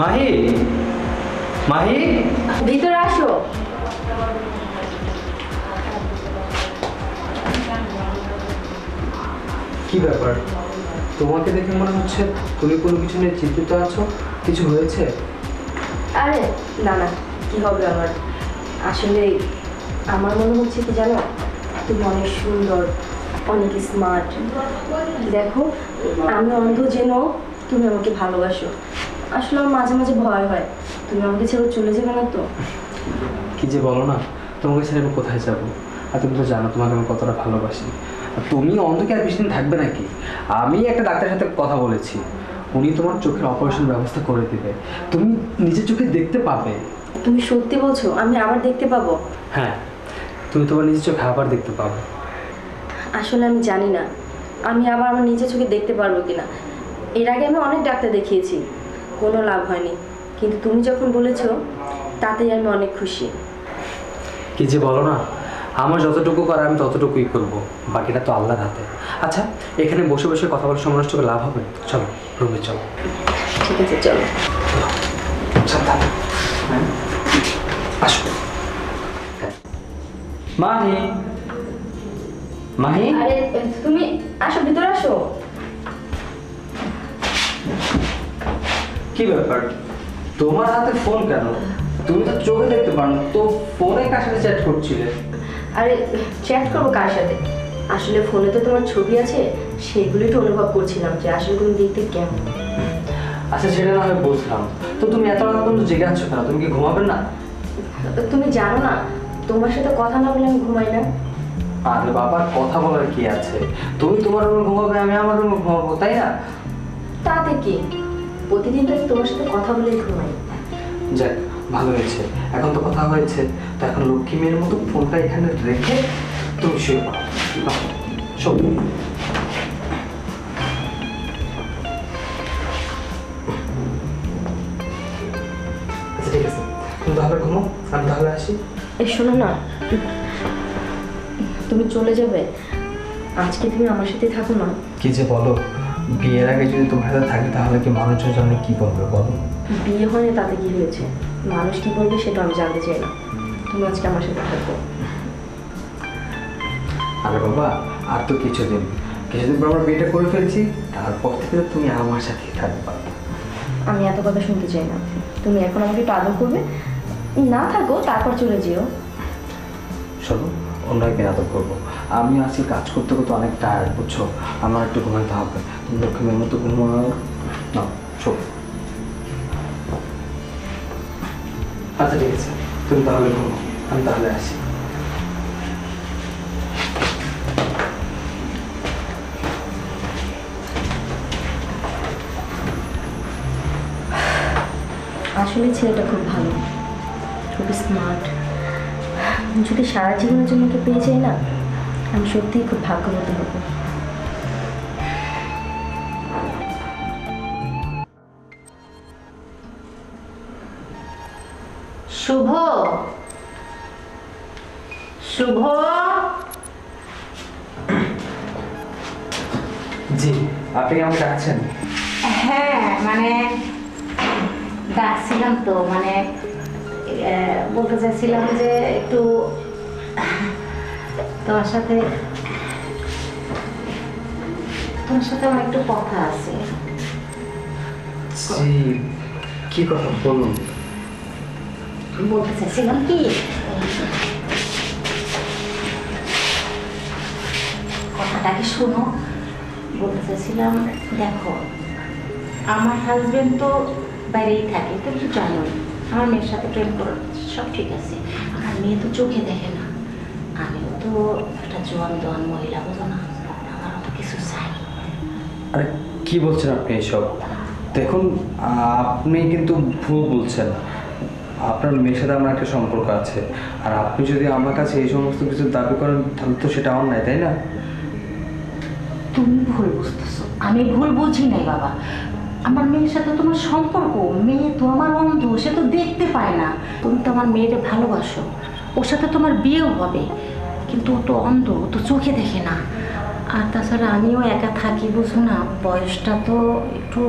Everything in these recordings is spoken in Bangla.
মাহি, মাহি, ভিতরে আসো। কি ব্যাপার? তোমাকে দেখে মনে হচ্ছে তুমি কোনো কিছু নিয়ে চিন্তিত আছো। কিছু হয়েছে? আরে না না, কি হবে আমার? আসলে আমার মনে হচ্ছে কি জানো, তুমি অনেক সুন্দর, অনেক স্মার্ট। দেখো, আমি অন্ধ যেন তুমি আমাকে ভালোবাসো। আসলে আমার মাঝে মাঝে ভয় হয় তুমি আমাকে ছেড়ে চলে যাবে না তো। কি যে বলো না, তোমাকে ছেড়ে আমি কোথায় যাবো? আর তুমি তো জানো তোমাকে আমি কতটা ভালোবাসি। আর তুমি অন্ধকে আর বেশি দিন থাকবে নাকি? আমি একটা ডাক্তারের সাথে কথা বলেছি, উনি তোমার চোখের অপারেশন ব্যবস্থা করে দেবে, তুমি নিজের চোখে দেখতে পাবে। তুমি সত্যি বলছো? আমি আবার দেখতে পাবো? হ্যাঁ, তুমি তোমার নিজের চোখে আবার দেখতে পাবে। আসলে আমি জানি না আমি আবার আমার নিজের চোখে দেখতে পারবো কিনা। এর আগে আমি অনেক ডাক্তার দেখিয়েছি, কোনো লাভ হয়নি। কিন্তু তুমি যখন বলেছো তাতেই আমি অনেক খুশি। কি যে বলো না, আমার যতটুকু করার আমি ততটুকুই করবো, বাকিটা তো আল্লাহর হাতে। আচ্ছা, এখানে বসে বসে কথা বলার সময় নষ্ট করে লাভ হবে? চলো রুমে চলো। ঠিক আছে, চলো। সাবধানে। হ্যাঁ, আসো। মাহি, মাহি, আরে তুমি আসো, ভিতরে আসো। কি ব্যাপার? তোমার হাতে ফোন কেন? তুমি তো চোখে দেখতে পারো না, তো ফোনে কার সাথে চ্যাট করছিলে? আরে চ্যাট করবো কার সাথে? আসলে ফোনে তো তোমার ছবি আছে, সেগুলো একটু অনুভব করছিলাম যে আসলে তুমি দেখতে কেমন। আচ্ছা, সেটা না হয় বুঝলাম, তো তুমি এত রাত পর্যন্ত জেগে আছো কেন? তুমি কি ঘুমাবে না? তুমি জানো না, তোমার সাথে কথা না বলে আমি ঘুমাই না। আরে বাবা, কথা বলার কি আছে? তুমি তোমার রুমে ঘুমাবে, আমি আমার রুমে ঘুমাবো, তাই না? তাতে কি, প্রতিদিন তো আমি তোমার সাথে কথা বলেই ঘুমাই। যাক, ভালো হয়েছে, এখন তো কথা হয়েছে। তো এখন লক্ষ্মী মেয়ের মতো ফোনটা এখানে রেখে তুমি শুয়ে পড়ো। শোন, আচ্ছা ঠিক আছে, তুমি তাহলে ঘুমো, আমি তাহলে আসি। এই শোনো না, তুমি চলে যাবে, আজকে তুমি আমার সাথে থাকো না। কি যে বলো, বিয়ের আগে যদি তোমার সাথে থাকি তাহলে কি মানুষের জন্য কি বলবে বলো? বিয়ে হয়নি তাতে কি হয়েছে? মানুষ কি বলবে সেটা আমি জানতে চাই না। তুমি আজকে আমার সাথে থাকো। আরে বাবা, আর তো কিছুদিন পর আমরা বিয়েটা করে ফেলছি, তারপর থেকে তুমি আমার সাথেই থাকবা। আমি এত কথা শুনতে চাই না। তুমি এখন আমাকে একটু আদর করবে, না থাকো তারপর চলে যেও। শোনো, অন্য একদিন আদর করবো। আমি আজকে কাজ করতে করতে অনেক টায়ার্ড, বুঝছো? আমার একটু ঘুমাইতে হবে। তুমি লক্ষ্মীর মতো ঘুমাও না, শোন। আচ্ছা ঠিক আছে, তুমি তাহলে ঘুমো, আমি তাহলে আসি। আসলে ছেলেটা খুব ভালো, খুব স্মার্ট। যদি সারা জীবনের জন্য ওকে পেয়ে যাই না, আমি সত্যিই খুব ভাগ্যবতী হব। শুভ, শুভ, জি, আপনি কি আমাকে ডাকছেন? হ্যাঁ মানে ডাকছিলাম তো, মানে বলতে চাইছিলাম যে একটু তোমার সাথে আমার একটু কথা আছে। জি, কি কথা বলুন? বলতে চাইছিলাম কি, কথাটাকে শোনো। বলতে চাইছিলাম, দেখো আমার হাজবেন্ড তো বাইরেই থাকে, তুমি তো জানোই। আমার মেয়ের সাথে প্রেম করো, সব ঠিক আছে। আমার মেয়ে তো চোখে দেখে না, আমিও তো একটা জোয়ান দোয়ান মহিলা, বলো না, আমারও তো কিছু চাই। আরে কি বলছেন আপনি এসব? দেখুন, আপনি কিন্তু ভুল বলছেন। আপনার মেয়ের সাথে আমার একটা সম্পর্ক আছে, আর আপনি যদি আমার কাছে এই সমস্ত কিছু দাবি করেন তাহলে তো সেটা অন্যায়, তাই না? তুমি ভুল বুঝতেছো, আমি ভুল বুঝি নাই বাবা। আমার মেয়ের সাথে তোমার সম্পর্ক, মেয়ে তো আমার অন্ধ, সে তো দেখতে পায় না। তুমি তো আমার মেয়েকে ভালোবাসো, ওর সাথে তোমার বিয়েও হবে, কিন্তু ও তো অন্ধ, ও তো চোখে দেখে না। আর তাছাড়া আমিও একা থাকি, বুঝো না, বয়সটা তো একটু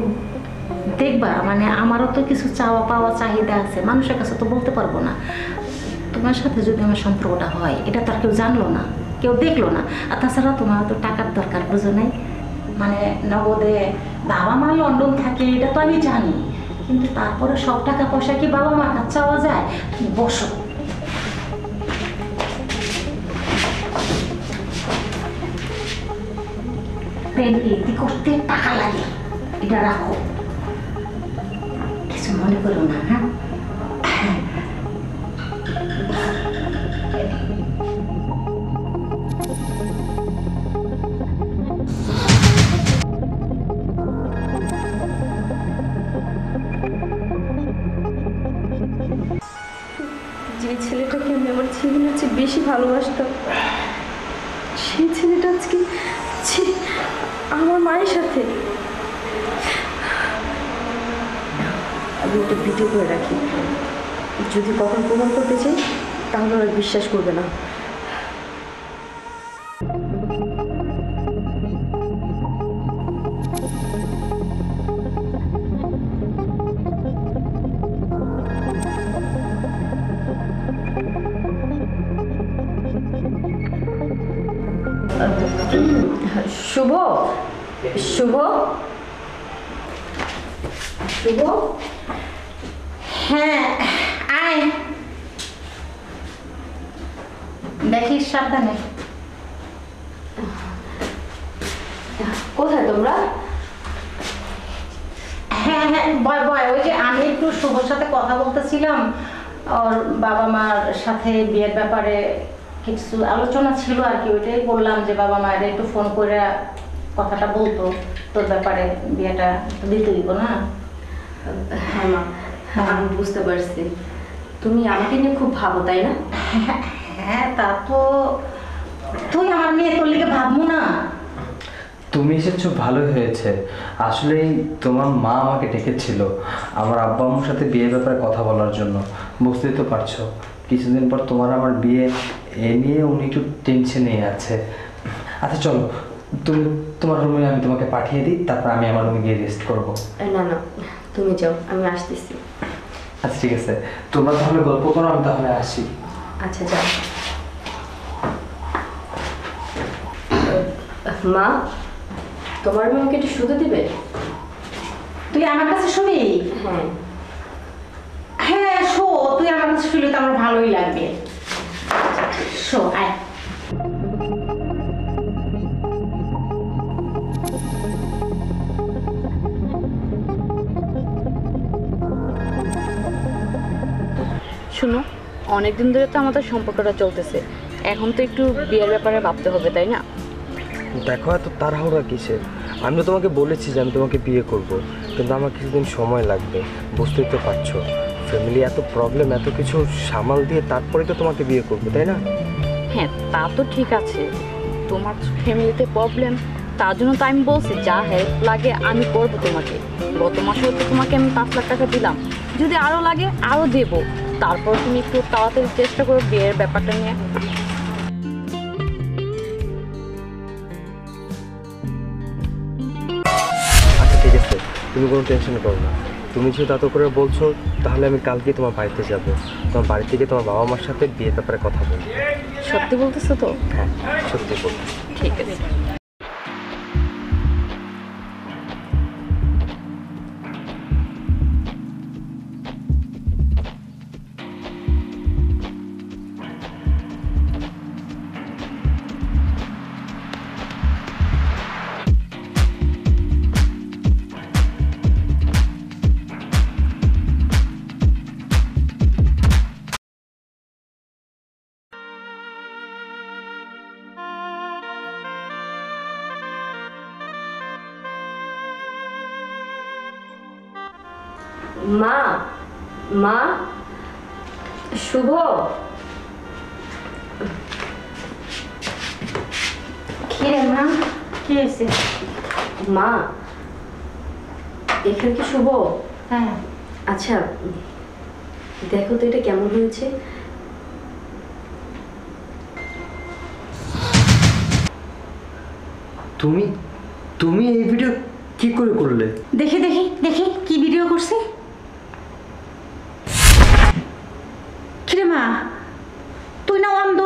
দেখবা মানে আমারও তো কিছু চাওয়া পাওয়া চাহিদা আছে, মানুষের কাছে তো বলতে পারবো না। তোমার সাথে যদি আমার সম্পর্কটা হয়, এটা তো আর কেউ জানলো না, কেউ দেখলো না। আর তাছাড়া তোমার তো টাকার দরকার, বুঝো নাই? মানে নগদে বাবা মা লন্ডন থাকে এটা তো আমি জানি, কিন্তু তারপরে সব টাকা পয়সা কি বাবা মার কাছে চাওয়া যায়? তুমি বসো। প্রেম বৃদ্ধি করতে টাকা লাগে, এটা রাখো, কিছু মনে করো না। হ্যাঁ, যে ছেলেটাকে আমি আমার জীবনের চেয়ে বেশি ভালোবাসতাম, সেই ছেলেটা আজকে ছি, আমার মায়ের সাথে। আমি একটা ভিডিও করে রাখি, যদি কখন প্রমাণ করতে চাই তাহলে ওরা বিশ্বাস করবে না। শুভ, শুভ, শুভ, হ্যাঁ আয়, দেখিস সাবধানে। কোথায় তোমরা? হ্যাঁ হ্যাঁ, বয় বয়, ওই যে আমি একটু শুভর সাথে কথা বলতেছিলাম, ওর বাবা মার সাথে বিয়ের ব্যাপারে কিছু আলোচনা ছিল আর কি। ওইটাই বললাম যে বাবা মায়ের একটু ফোন করে কথাটা বলতো তোর ব্যাপারে, বিয়েটা দিতে দিব না। হ্যাঁ মা, আমি বুঝতে পারছি, তুমি আমাকে নিয়ে খুব ভাবো তাই না? হ্যাঁ, তা তো তুই আমার মেয়ে, তোর লিগে ভাববো না? তুমি এসেছো ভালোই হয়েছে। আসলেই তোমার মা আমাকে ডেকেছিল আমার আব্বা আম্মুর সাথে বিয়ের ব্যাপারে কথা বলার জন্য। বুঝতেই তো পারছো কিছুদিন পর তোমার আমার বিয়ে, এ নিয়ে উনি একটু টেনশনে আছে। আচ্ছা চলো, তুমি তোমার রুমে আমি তোমাকে পাঠিয়ে দিই, তারপর আমি আমার রুমে গিয়ে রেস্ট করবো। না না, তুমি যাও, আমি আসতেছি। আচ্ছা ঠিক আছে, তোমরা তাহলে গল্প করো, আমি তাহলে আসি। আচ্ছা যাও। মা, তোমার মেয়েকে একটু শুতে দিবে? তুই আমার কাছে শুবি? হ্যাঁ। হ্যাঁ শো, তুই আমার কাছে শুলে তো আমার ভালোই লাগবে। শো, আয়। শুনো, অনেকদিন ধরে তো আমাদের সম্পর্কটা চলতেছে, এখন তো একটু বিয়ের ব্যাপারে ভাবতে হবে তাই না? দেখো এত তাড়াহুড়া কিসের? আমি তো তোমাকে বলেছি যে আমি তোমাকে বিয়ে করব, কিন্তু আমার কিছুদিন সময় লাগবে। বুঝতেই তো পারছো, ফ্যামিলি এত প্রবলেম, এত কিছু সামাল দিয়ে তারপরে তো তোমাকে বিয়ে করবো, তাই না? হ্যাঁ তা তো ঠিক আছে, তোমার ফ্যামিলিতে প্রবলেম, তার জন্য তো আমি বলছি যা হেল্প লাগে আমি করব তোমাকে। গত মাসেও তো তোমাকে আমি 5 লাখ টাকা দিলাম, যদি আরও লাগে আরও দেবো। তারপর তুমি একটু তাড়াতাড়ি চেষ্টা করো বিয়ের ব্যাপারটা নিয়ে। আচ্ছা ঠিক আছে, তুমি কোনো টেনশন করো না। তুমি যেহেতু এত করে বলছো, তাহলে আমি কালকেই তোমার বাড়িতে যাব। তোমার বাড়ি থেকে তোমার বাবা মার সাথে বিয়ের ব্যাপারে কথা বলবো। সত্যি বলতেছো তো? হ্যাঁ সত্যি বলবো। ঠিক আছে। মা, মা, শুভ, কি রে মা, কি হয়েছে? মা, এখানে কি শুভ? হ্যাঁ। আচ্ছা দেখো তো এটা কেমন হয়েছে। তুমি তুমি এই ভিডিও কি করে করলে? দেখি দেখি দেখি কি ভিডিও করছে। কিরে মা, তুই না অন্ধ?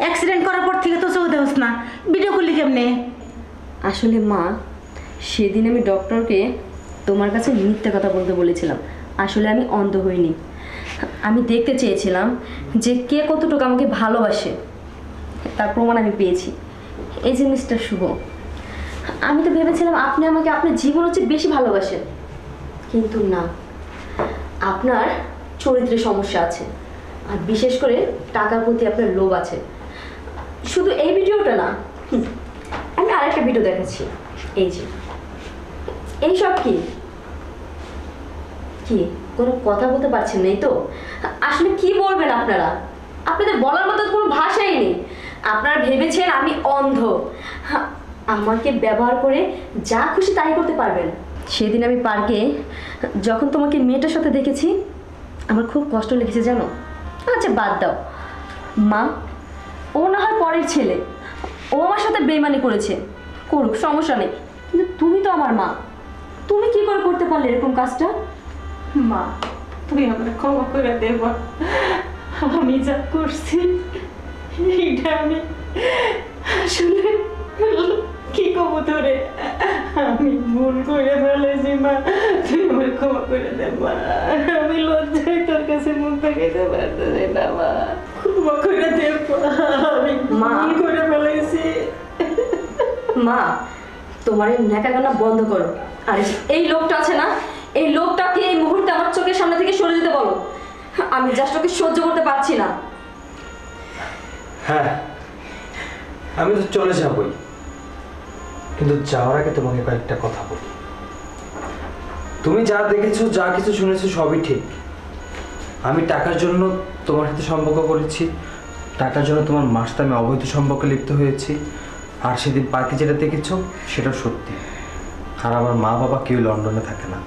অ্যাক্সিডেন্ট করার পর থেকে তো চোখ দেখোস না, ভিডিও করলি কেমনে? আসলে মা, সেদিন আমি ডক্টরকে তোমার কাছে মিথ্যা কথা বলতে বলেছিলাম। আসলে আমি অন্ধ হইনি, আমি দেখতে চেয়েছিলাম যে কে কতটুকু আমাকে ভালোবাসে। তার প্রমাণ আমি পেয়েছি। এই যে মিস্টার শুভ, আমি তো ভেবেছিলাম আপনি আমাকে আপনার জীবনের চেয়ে বেশি ভালোবাসেন, কিন্তু না, আপনার চরিত্রে সমস্যা আছে, আর বিশেষ করে টাকার প্রতি আপনার লোভ আছে। শুধু এই ভিডিওটা না, আমি আরেকটা ভিডিও দেখাচ্ছি। এই যে এইসব কি কি কোনো কথা বলতে পারছেন না তো? আসলে কি বলবেন আপনারা? আপনাদের বলার মতো কোনো ভাষাই নেই। আপনারা ভেবেছেন আমি অন্ধ, আমাকে ব্যবহার করে যা খুশি তাই করতে পারবেন। সেদিন আমি পার্কে যখন তোমাকে মেয়েটার সাথে দেখেছি, আমার খুব কষ্ট লেগেছে জানো। আচ্ছা বাদ দাও মা, ও না হয় পরের ছেলে, ও আমার সাথে বেইমানি করেছে, করুক, সমস্যা নেই, কিন্তু তুমি তো আমার মা, তুমি কি করে করতে পারলে এরকম কাজটা? মা, তুই আমার ক্ষমা করে দেব। আমি যা করছি এইটা আমি আসলে কি কব তোরে, আমি ভুল করে ফেলেছি মা, তুই আমার ক্ষমা করে দে মা। আমি লজ্জায় তোর কাছে মুখ দেখাইতে পারতেছি না মা, ক্ষমা করে দে আমি ভুল করে ফেলেছি। মা, তোমার এই ন্যাকাগানা বন্ধ করো। আর এই লোকটা আছে না, এই লোকটাকে এই মুহূর্তে আমার চোখের সামনে থেকে সরে যেতে বলো। আমি জাস্ট ওকে সহ্য করতে পারছি না। হ্যাঁ, আমি তো চলে যাবই, কিন্তু যাওয়ার আগে তোমাকে কয়েকটা কথা বলি। তুমি যা দেখেছো, যা কিছু শুনেছো সবই ঠিক। আমি টাকার জন্য তোমার সাথে সম্পর্ক করেছি, টাকার জন্য তোমার মার সাথে আমি অবৈধ সম্পর্কে লিপ্ত হয়েছি। আর সেদিন পার্কে যেটা দেখেছো সেটাও সত্যি। আর আমার মা বাবা কেউ লন্ডনে থাকে না,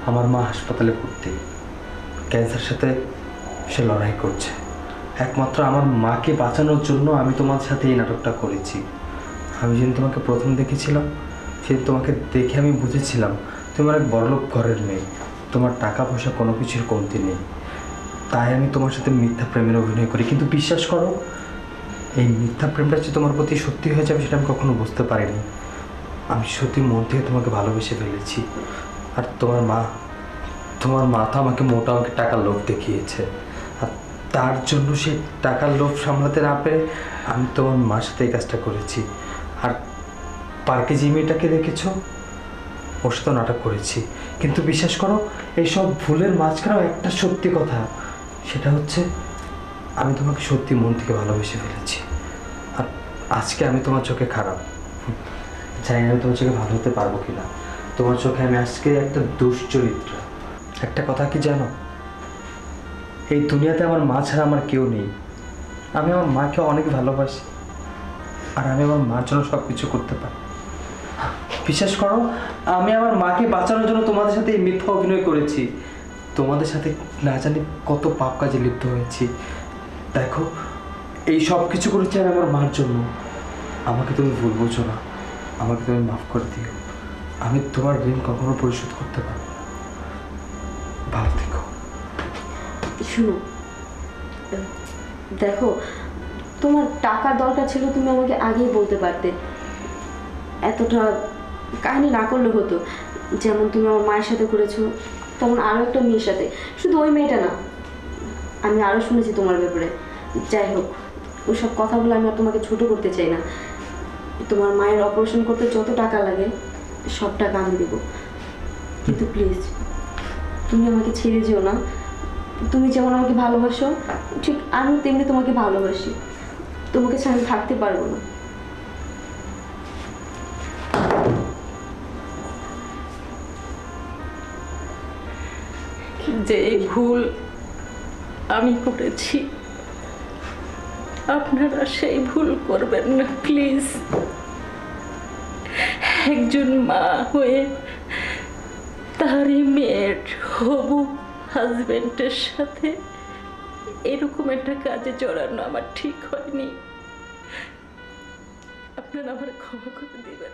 আমার মা হাসপাতালে ভর্তি, ক্যান্সার সাথে সে লড়াই করছে। একমাত্র আমার মাকে বাঁচানোর জন্য আমি তোমার সাথে এই নাটকটা করেছি। আমি যেদিন তোমাকে প্রথম দেখেছিলাম, সেদিন তোমাকে দেখে আমি বুঝেছিলাম তোমার এক বড়লোক ঘরের মেয়ে, তোমার টাকা পয়সা কোনো কিছুর কমতি নেই। তাই আমি তোমার সাথে মিথ্যা প্রেমের অভিনয় করি। কিন্তু বিশ্বাস করো, এই মিথ্যা প্রেমটা যে তোমার প্রতি সত্যি হয়ে যাবে সেটা আমি কখনো বুঝতে পারিনি। আমি সত্যি মন থেকে তোমাকে ভালোবেসে ফেলেছি। আর তোমার মা তো আমাকে মোটামুটি টাকার লোভ দেখিয়েছে, আর তার জন্য সে টাকার লোভ সামলাতে না পেরে আমি তোমার মার সাথে এই কাজটা করেছি। আর পার্কে যে মেয়েটাকে দেখেছো, ওর সাথে নাটক করেছি। কিন্তু বিশ্বাস করো, এইসব ভুলের মাঝখানেও একটা সত্যি কথা, সেটা হচ্ছে আমি তোমাকে সত্যি মন থেকে ভালোবেসে ফেলেছি। আর আজকে আমি তোমার চোখে খারাপ, জানি না আমি তোমার চোখে ভালো হতে পারবো কিনা। তোমার চোখে আমি আজকে একটা দুশ্চরিত্র। একটা কথা কি জানো, এই দুনিয়াতে আমার মা ছাড়া আমার কেউ নেই। আমি আমার মাকে অনেক ভালোবাসি, আর আমি আমার মার জন্য সব কিছু করতে পারি। বিশ্বাস করো, আমি আমার মাকে বাঁচানোর জন্য তোমাদের সাথে এই মিথ্যা অভিনয় করেছি। তোমাদের সাথে না জানি কত পাপ কাজে লিপ্ত হয়েছি। দেখো, এই সব কিছু করেছি আমি আমার মার জন্য। আমাকে তুমি ভুল বোঝো না, আমাকে তুমি মাফ করে দিও। আমি তোমার ঋণ কখনো পরিশোধ করতে পারবো না। ভালো থেকো। শুনো, দেখো, তোমার টাকার দরকার ছিল, তুমি আমাকে আগেই বলতে পারতে। এতটা কাহিনী না করলে হতো। যেমন তুমি আমার মায়ের সাথে করেছো, তেমন আরও একটা মেয়ের সাথে। শুধু ওই মেয়েটা না, আমি আরও শুনেছি তোমার ব্যাপারে। যাই হোক, ওইসব কথাগুলো আমি আর তোমাকে ছোট করতে চাই না। তোমার মায়ের অপারেশন করতে যত টাকা লাগে সব টাকা আমি দেবো, কিন্তু প্লিজ তুমি আমাকে ছেড়ে যেও না। তুমি যেমন আমাকে ভালোবাসো, ঠিক আমি তেমনি তোমাকে ভালোবাসি। তোমাকে ছাড়া আমি থাকতে পারবো না। যে ভুল আমি করেছি, আপনারা সেই ভুল করবেন না প্লিজ। একজন মা হয়ে তারই মেয়ের হবু হাজবেন্ডের সাথে এরকম একটা কাজে জড়ানো আমার ঠিক হয়নি। আপনারা আমার ক্ষমা করে দিবেন।